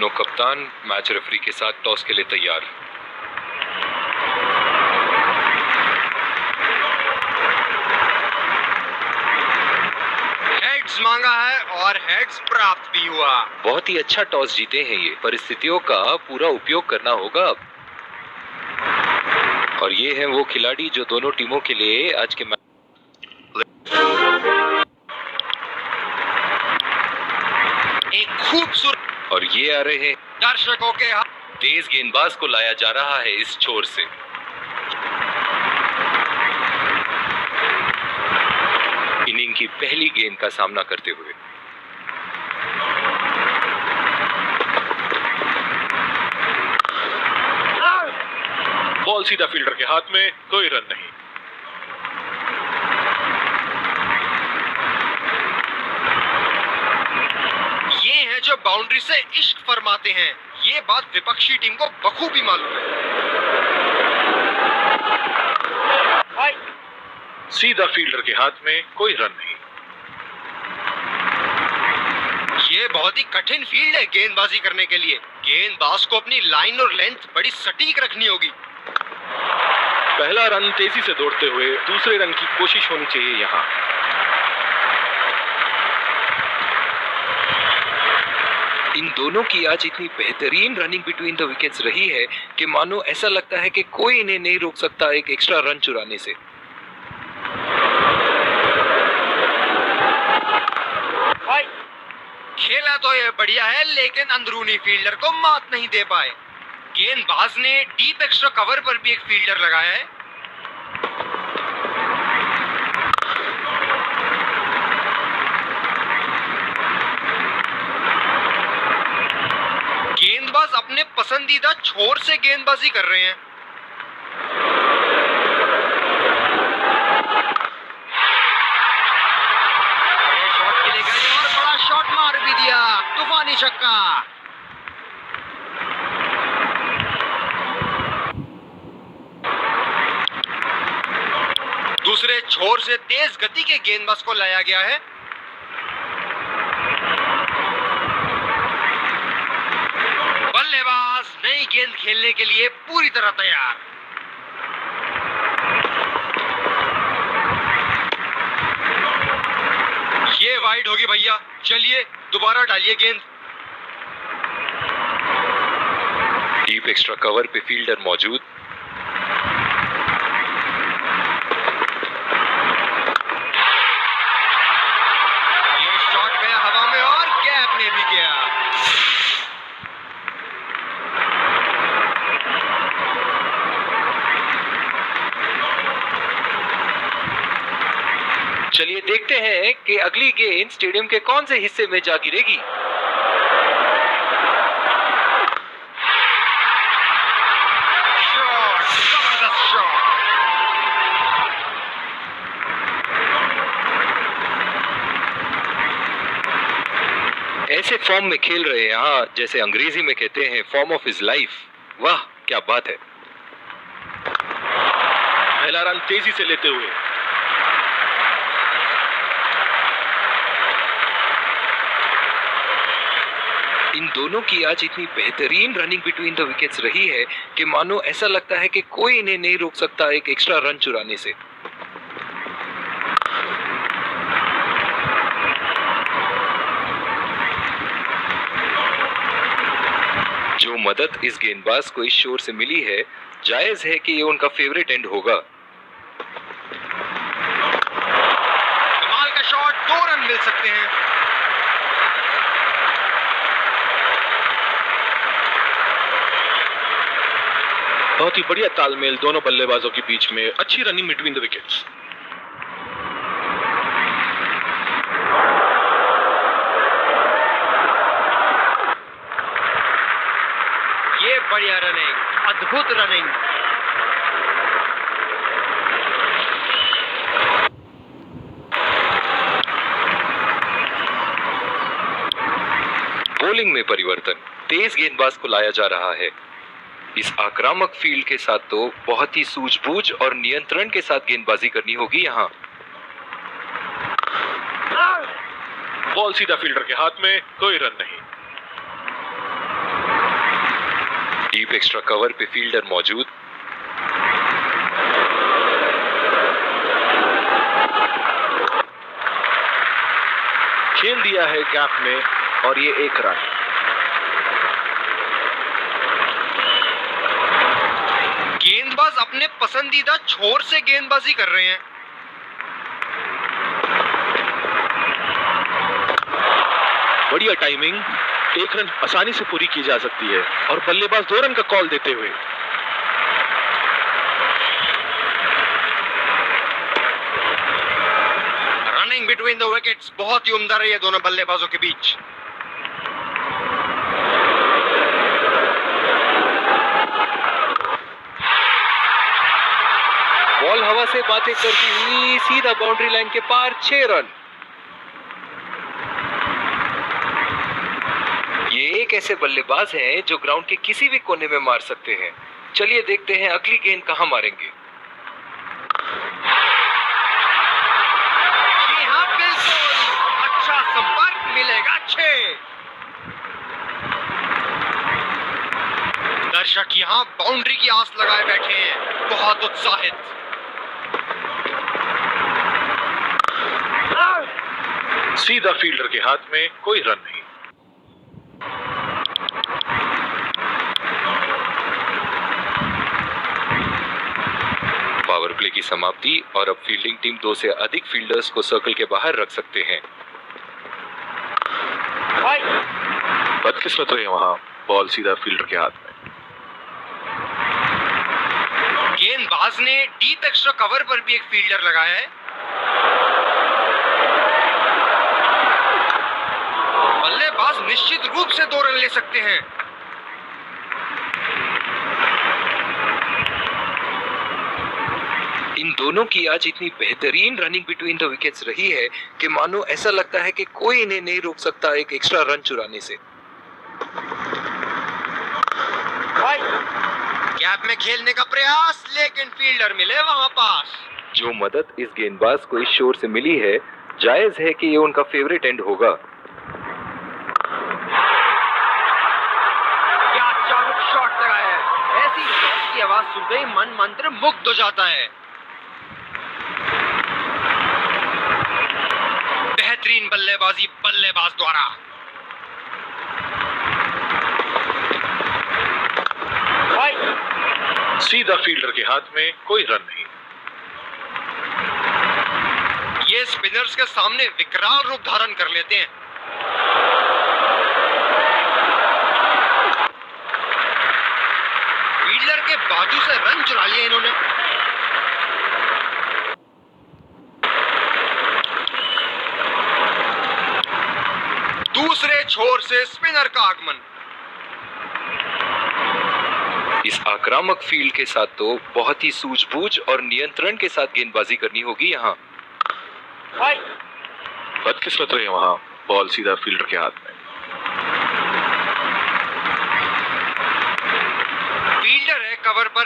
दोनों कप्तान match referee के साथ टॉस के लिए तैयार। हेड्स मांगा है और हेड्स प्राप्त भी हुआ। बहुत ही अच्छा टॉस जीते हैं ये। परिस्थितियों का पूरा उपयोग करना होगा अब। और ये हैं वो खिलाड़ी जो दोनों टीमों के लिए आज के एक खूबसूरत और ये आ रहे हैं दर्शकों के हाथ। तेज गेंदबाज को लाया जा रहा है इस छोर से। इनिंग की पहली गेंद का सामना करते हुए बॉल सीधा फील्डर के हाथ में, कोई रन नहीं। ये हैं जो बाउंड्री से इश्क फरमाते हैं। ये बात विपक्षी टीम को बखूबी मालूम है। सीधा फील्डर के हाथ में, कोई रन नहीं। ये बहुत ही कठिन फील्ड है गेंदबाजी करने के लिए। गेंदबाज को अपनी लाइन और लेंथ बड़ी सटीक रखनी होगी। पहला रन तेजी से दौड़ते हुए दूसरे रन की कोशिश होनी चाहिए यहाँ। इन दोनों की आज इतनी बेहतरीन रनिंग बिटवीन द विकेट्स रही है कि मानो ऐसा लगता है कि कोई इन्हें नहीं रोक सकता एक एक्स्ट्रा रन चुराने से। खेला तो ये बढ़िया है, लेकिन अंदरूनी फील्डर को मात नहीं दे पाए। गेंदबाज ने डीप एक्स्ट्रा कवर पर भी एक फील्डर लगाया है। गेंदबाज अपने पसंदीदा छोर से गेंदबाजी कर रहे हैं। शॉट के लिए गए और बड़ा शॉट मार भी दिया। तूफानी छक्का। दूसरे छोर से तेज गति के गेंदबाज को लाया गया है। बल्लेबाज नई गेंद खेलने के लिए पूरी तरह तैयार। ये वाइड होगी भैया, चलिए दोबारा डालिए गेंद। डीप एक्स्ट्रा कवर पे फील्डर मौजूद। ये शॉट गया हवा में और गैप में भी गया। चलिए देखते हैं कि अगली गेंद स्टेडियम के कौन से हिस्से में जा गिरेगी। शॉट, जबरदस्त शॉट। ऐसे फॉर्म में खेल रहे हैं यहाँ, जैसे अंग्रेजी में कहते हैं फॉर्म ऑफ हिज लाइफ। वाह क्या बात है। पहला रन तेजी से लेते हुए इन दोनों की आज इतनी बेहतरीन रनिंग बिटवीन द विकेट्स रही है कि मानो ऐसा लगता है कि कोई इन्हें नहीं रोक सकता एक एक्स्ट्रा रन चुराने से। जो मदद इस गेंदबाज को इस शोर से मिली है, जायज है कि ये उनका फेवरेट एंड होगा। कमाल का शॉट, 2 रन मिल सकते हैं। बहुत ही बढ़िया तालमेल दोनों बल्लेबाजों के बीच में। अच्छी रनिंग बिटवीन द विकेट्स। ये बढ़िया रनिंग, अद्भुत रनिंग। बॉलिंग में परिवर्तन, तेज गेंदबाज को लाया जा रहा है। इस आक्रामक फील्ड के साथ तो बहुत ही सूझबूझ और नियंत्रण के साथ गेंदबाजी करनी होगी यहाँ। बॉल सीधा फील्डर के हाथ में, कोई रन नहीं। डीप एक्स्ट्रा कवर पे फील्डर मौजूद। खेल दिया है गैप में और ये एक रन। गेंदबाज अपने पसंदीदा छोर से गेंदबाजी कर रहे हैं। बढ़िया टाइमिंग, एक रन आसानी से पूरी की जा सकती है और बल्लेबाज 2 रन का कॉल देते हुए रनिंग बिटवीन द विकेट्स बहुत ही उम्दा रही है दोनों बल्लेबाजों के बीच। बॉल हवा से बातें करती हुई सीधा बाउंड्री लाइन के पार 6 रन। ये एक ऐसे बल्लेबाज हैं जो ग्राउंड के किसी भी कोने में मार सकते हैं। चलिए देखते हैं अगली गेंद कहां मारेंगे। जी हाँ, बिल्कुल अच्छा संपर्क मिलेगा 6। दर्शक यहाँ बाउंड्री की आस लगाए बैठे हैं, बहुत उत्साहित। सीधा फील्डर के हाथ में, कोई रन नहीं। पावर प्ले की समाप्ति और अब फील्डिंग टीम 2 से अधिक फील्डर्स को सर्कल के बाहर रख सकते हैं। बदकिस्मत रहे वहां, बॉल सीधा फील्डर के हाथ में। गेंदबाज ने डीप एक्स्ट्रा कवर पर भी एक फील्डर लगाया है। बल्लेबाज निश्चित रूप से 2 रन ले सकते हैं। इन दोनों की आज इतनी बेहतरीन रनिंग बिटवीन द विकेट्स रही है कि मानो ऐसा लगता है कि कोई इन्हें नहीं रोक सकता एक एक्स्ट्रा रन चुराने से। गैप में खेलने का प्रयास, लेकिन फील्डर मिले वहां पास। जो मदद इस गेंदबाज को इस शोर से मिली है, जायज है कि ये उनका फेवरेट एंड होगा। क्या चाबुक शॉट लगाया है। ऐसी शॉट की आवाज सुनते ही मन मंत्र मुग्ध हो जाता है। बेहतरीन बल्लेबाजी बल्लेबाज द्वारा। सीधा फील्डर के हाथ में, कोई रन नहीं। ये स्पिनर्स के सामने विकराल रूप धारण कर लेते हैं। फील्डर के बाजू से रन चुरा लिए इन्होंने। दूसरे छोर से स्पिनर का आगमन। इस आक्रामक फील्ड के साथ तो बहुत ही सूझबूझ और नियंत्रण के साथ गेंदबाजी करनी होगी यहाँ। बदकिस्मत रहे वहां, बॉल सीधा फील्डर के हाथ में। फील्डर है कवर पर।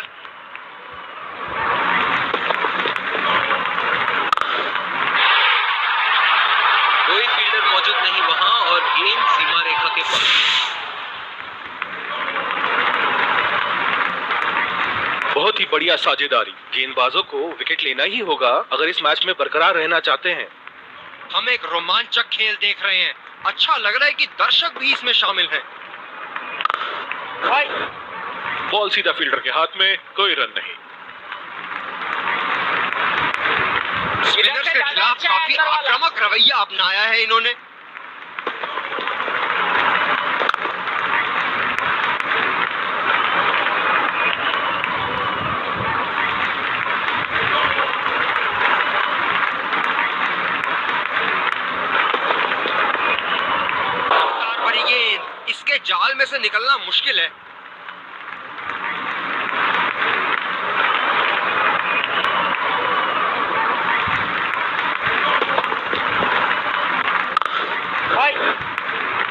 कोई फील्डर मौजूद नहीं वहां और गेंद सीमा रेखा के पास। बहुत ही बढ़िया साझेदारी। गेंदबाजों को विकेट लेना ही होगा अगर इस मैच में बरकरार रहना चाहते हैं। हम एक रोमांचक खेल देख रहे हैं। अच्छा लग रहा है कि दर्शक भी इसमें शामिल हैं। बॉल सीधा फील्डर के हाथ में, कोई रन नहीं। स्पिनर्स के खिलाफ काफी आक्रामक रवैया अपनाया है इन्होंने। भरी गेंद, इसके जाल में से निकलना मुश्किल है।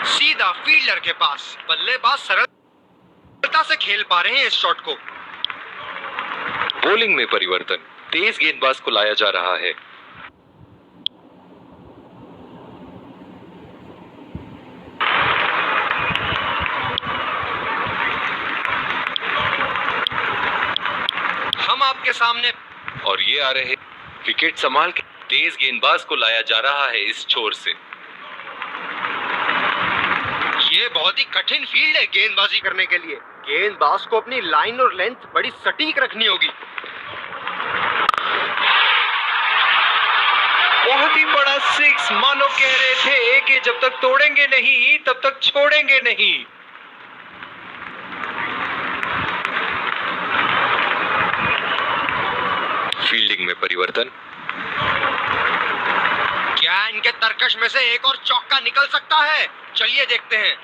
सीधा फील्डर के पास। बल्लेबाज सरलता से खेल पा रहे हैं इस शॉट को। बॉलिंग में परिवर्तन, तेज गेंदबाज को लाया जा रहा है। हम आपके सामने। और ये आ रहे विकेट संभाल के तेज गेंदबाज को लाया जा रहा है इस छोर से। ये बहुत ही कठिन फील्ड है गेंदबाजी करने के लिए। गेंदबाज को अपनी लाइन और लेंथ बड़ी सटीक रखनी होगी। बहुत ही बड़ा सिक्स, मानो कह रहे थे कि जब तक तोड़ेंगे नहीं तब तक छोड़ेंगे नहीं। फील्डिंग में परिवर्तन। क्या इनके तरकश में से एक और चौका निकल सकता है? चलिए देखते हैं।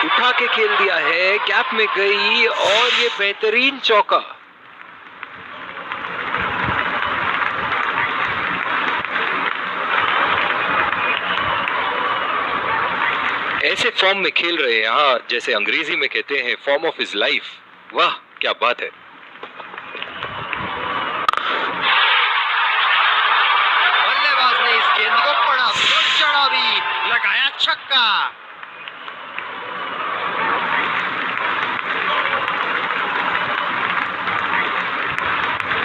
उठा के खेल दिया है, गैप में गई और ये बेहतरीन चौका। ऐसे फॉर्म में खेल रहे हैं यहाँ, जैसे अंग्रेजी में कहते हैं फॉर्म ऑफ हिज लाइफ। वाह क्या बात है। बल्लेबाज ने इस गेंद को पड़ा भी और चढ़ा भी, लगाया छक्का।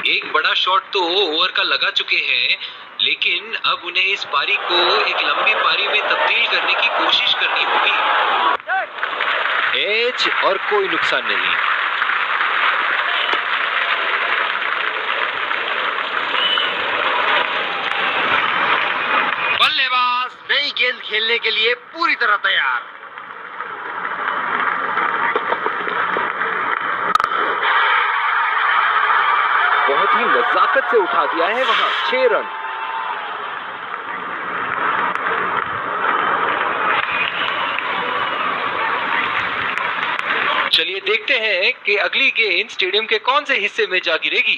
एक बड़ा शॉट तो ओवर का लगा चुके हैं, लेकिन अब उन्हें इस पारी को एक लंबी पारी में तब्दील करने की कोशिश करनी होगी। एज और कोई नुकसान नहीं। बल्लेबाज नई गेंद खेलने के लिए पूरी तरह तैयार। बहुत ही नजाकत से उठा दिया है वहां। 6 रन। चलिए देखते हैं कि अगली गेंद स्टेडियम के कौन से हिस्से में जा गिरेगी।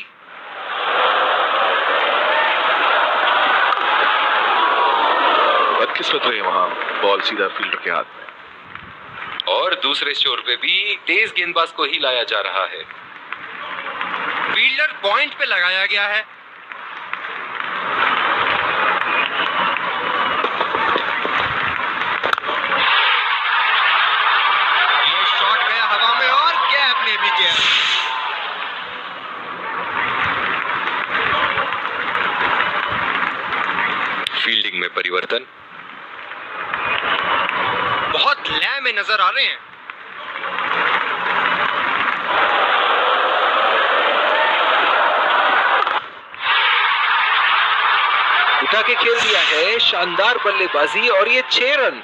बदकिस्मत रही वहां, बॉल सीधा फील्डर के हाथ में। और दूसरे छोर पे भी तेज गेंदबाज को ही लाया जा रहा है। फील्डर पॉइंट पे लगाया गया है। ये शॉट गया हवा में और गैप में भी गया। फील्डिंग में परिवर्तन। बहुत लय में नजर आ रहे हैं। उठा के खेल दिया है, शानदार बल्लेबाजी और ये 6 रन।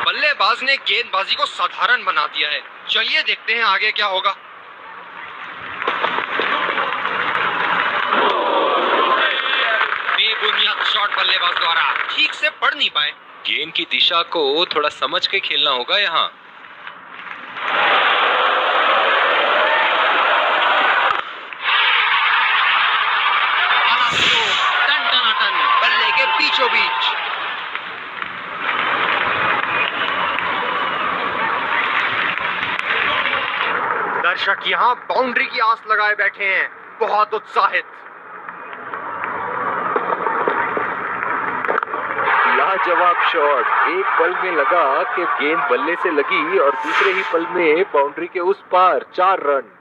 बल्लेबाज ने गेंदबाजी को साधारण बना दिया है। चलिए देखते हैं आगे क्या होगा। बेबुनियाद शॉट बल्लेबाज द्वारा, ठीक से पढ़ नहीं पाए। गेंद की दिशा को थोड़ा समझ के खेलना होगा यहाँ। टन बल्ले के बीचों बीच। दर्शक यहाँ बाउंड्री की आस लगाए बैठे हैं, बहुत उत्साहित। लाजवाब शॉट। एक पल में लगा कि गेंद बल्ले से लगी और दूसरे ही पल में बाउंड्री के उस पार। 4 रन।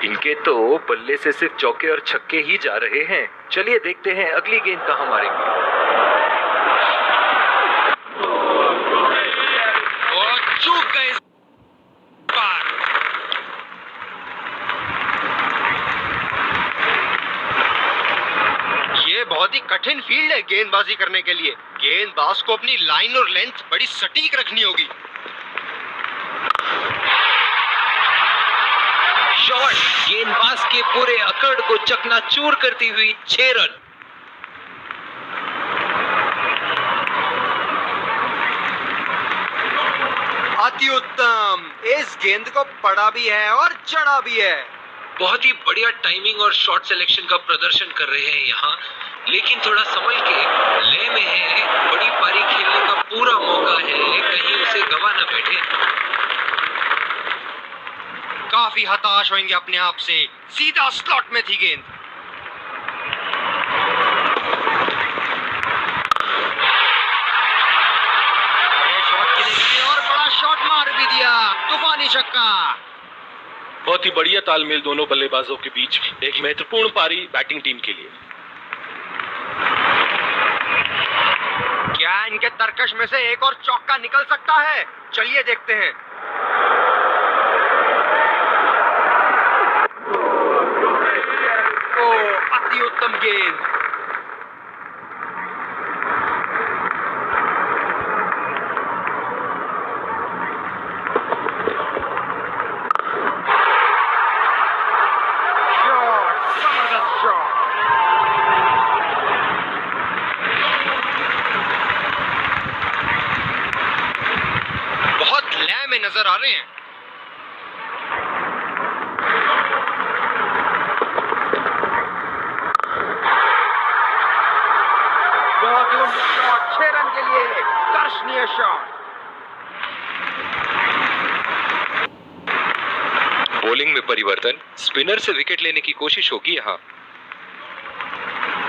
इनके तो बल्ले से सिर्फ चौके और छक्के ही जा रहे हैं। चलिए देखते हैं अगली गेंद कहां मारेंगे। और चूक गए इस बार। ये बहुत ही कठिन फील्ड है गेंदबाजी करने के लिए। गेंदबाज को अपनी लाइन और लेंथ बड़ी सटीक रखनी होगी। शॉट गेंदबाज के पूरे अकड़ को चकनाचूर करती हुई 6 रन। अति उत्तम। इस गेंद को पड़ा भी है और चढ़ा भी है। बहुत ही बढ़िया टाइमिंग और शॉट सिलेक्शन का प्रदर्शन कर रहे हैं यहाँ, लेकिन थोड़ा संभल के, लय में है। बड़ी पारी खेलने का पूरा मौका है, कहीं उसे गवा ना बैठे। काफी हताश होंगे अपने आप से, सीधा स्लॉट में थी गेंद। बड़े शॉट के लिए और बड़ा शॉट मार भी दिया, तूफानी छक्का। बहुत ही बढ़िया तालमेल दोनों बल्लेबाजों के बीच, एक महत्वपूर्ण पारी बैटिंग टीम के लिए। क्या इनके तरकश में से एक और चौका निकल सकता है? चलिए देखते हैं। ओ, अति उत्तम गेंद। शॉट, जबरदस्त शॉट। बहुत लय में नजर आ रहे हैं। बहुत ही उम्दा शॉट, 6 रन के लिए दर्शनीय शॉट। बॉलिंग में परिवर्तन, स्पिनर से विकेट लेने की कोशिश होगी यहाँ।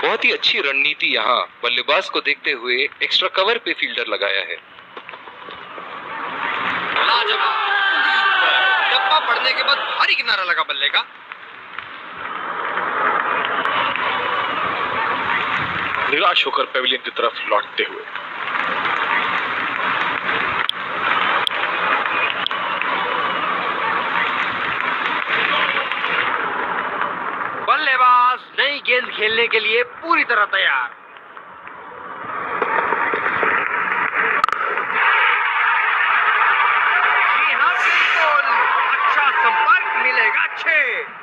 बहुत ही अच्छी रणनीति यहाँ, बल्लेबाज को देखते हुए एक्स्ट्रा कवर पे फील्डर लगाया है। लाजवाब, डब्बा पड़ने के बाद भारी किनारा लगा बल्ले का। निराश होकर पेविलियन की तरफ लौटते हुए। बल्लेबाज नई गेंद खेलने के लिए पूरी तरह तैयार। जी हाँ, बिल्कुल अच्छा संपर्क मिलेगा। 6।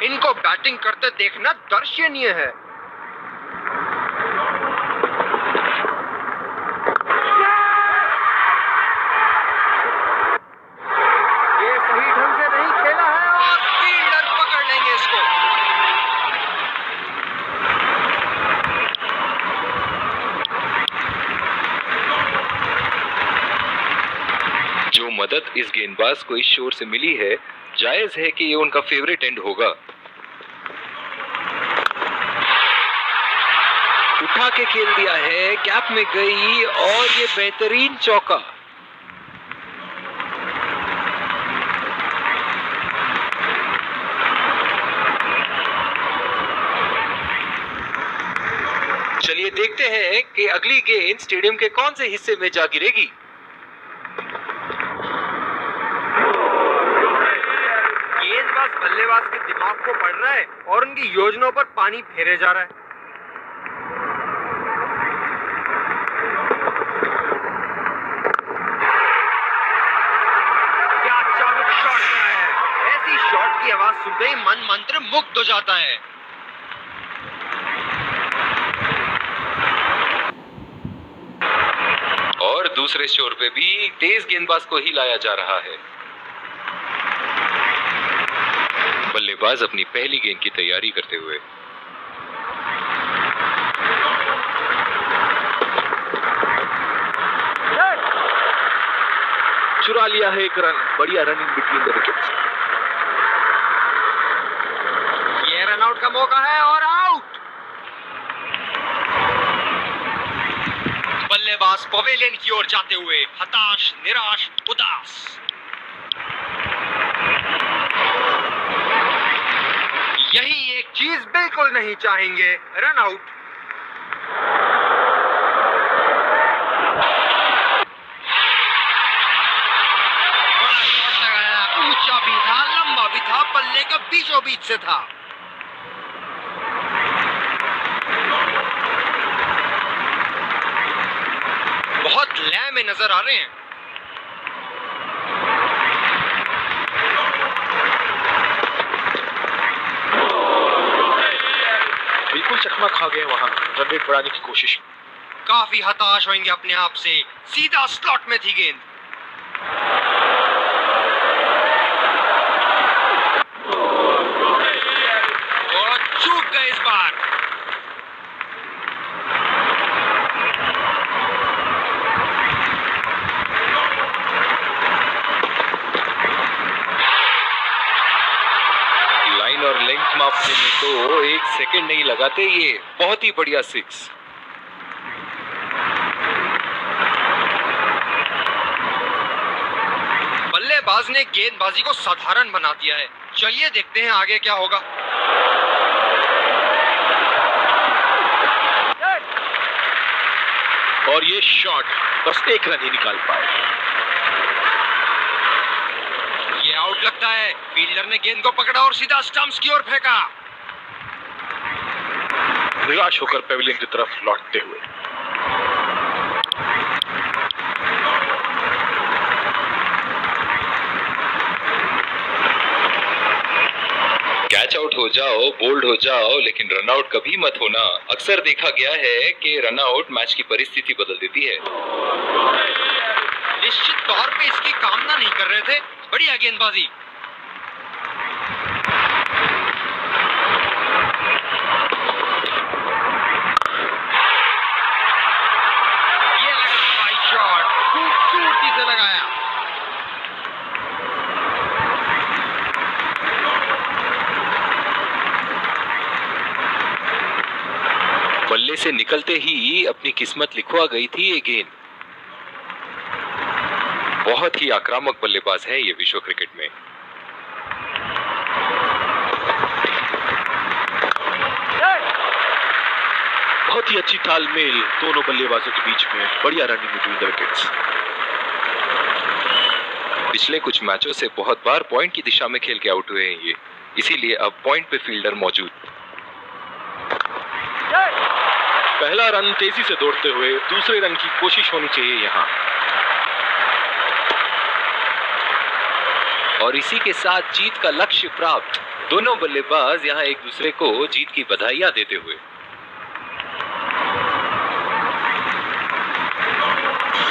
इनको बैटिंग करते देखना दर्शनीय है। ये सही ढंग से नहीं खेला है और फील्डर पकड़ लेंगे इसको। जो मदद इस गेंदबाज को इस शोर से मिली है, जायज है कि ये उनका फेवरेट एंड होगा। उठा के खेल दिया है, गैप में गई और ये बेहतरीन चौका। चलिए देखते हैं कि अगली गेंद स्टेडियम के कौन से हिस्से में जा गिरेगी। गेंदबाज बल्लेबाज के दिमाग को पढ़ रहा है और उनकी योजनाओं पर पानी फेरे जा रहा है। क्या चाबुक शॉट है! ऐसी शॉट की आवाज सुनते ही मन मंत्र मुग्ध हो जाता है। और दूसरे शोर पे भी तेज गेंदबाज को ही लाया जा रहा है। बल्लेबाज अपनी पहली गेंद की तैयारी करते हुए। चुरा लिया है एक रन, बढ़िया रनिंग बिटवीन द विकेट्स। ये रन आउट का मौका है और आउट। बल्लेबाज पवेलियन की ओर जाते हुए हताश, निराश, उदास। यही एक चीज बिल्कुल नहीं चाहेंगे, रन आउट। बड़ा शॉट लगाया, ऊंचा भी था, लंबा भी था, बल्ले का बीचों बीच से था। बहुत लय में नजर आ रहे हैं। बिल्कुल चकमा खा गए वहां, रन रेट बढ़ाने की कोशिश। काफी हताश होंगे अपने आप से, सीधा स्लॉट में थी गेंद। और चूक गए इस बार। मापने में तो 1 सेकंड नहीं लगाते ये। बहुत ही बढ़िया 6। बल्लेबाज ने गेंदबाजी को साधारण बना दिया है। चलिए देखते हैं आगे क्या होगा। और ये शॉट बस 1 रन ही निकाल पाए। ये आउट लगता है। फील्डर ने गेंद को पकड़ा और सीधा स्टंप्स की ओर फेंका। निराश होकर पेविलियन की तरफ लौटते हुए। कैच आउट हो जाओ, बोल्ड हो जाओ, लेकिन रन आउट कभी मत होना। अक्सर देखा गया है कि रन आउट मैच की परिस्थिति बदल देती है। निश्चित तौर पे इसकी कामना नहीं कर रहे थे। बढ़िया गेंदबाजी। ये लगा भाई शॉट, खूबसूरती से लगाया। बल्ले से निकलते ही अपनी किस्मत लिखवा गई थी ये गेंद। बहुत ही आक्रामक बल्लेबाज है ये विश्व क्रिकेट में। बहुत ही अच्छी तालमेल दोनों बल्लेबाजों के बीच में। बढ़िया रनिंग बिटवीन द विकेट्स। पिछले कुछ मैचों से बहुत बार पॉइंट की दिशा में खेल के आउट हुए हैं ये, इसीलिए अब पॉइंट पे फील्डर मौजूद। पहला रन तेजी से दौड़ते हुए दूसरे रन की कोशिश होनी चाहिए यहाँ। और इसी के साथ जीत का लक्ष्य प्राप्त। दोनों बल्लेबाज यहाँ एक दूसरे को जीत की बधाइयां देते हुए।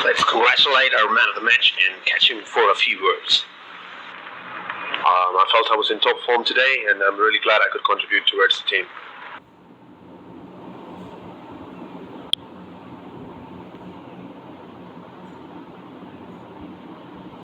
Let's congratulate our man of the match and catch him for a few words. I felt I was in top form today and I'm really glad I could contribute towards the team.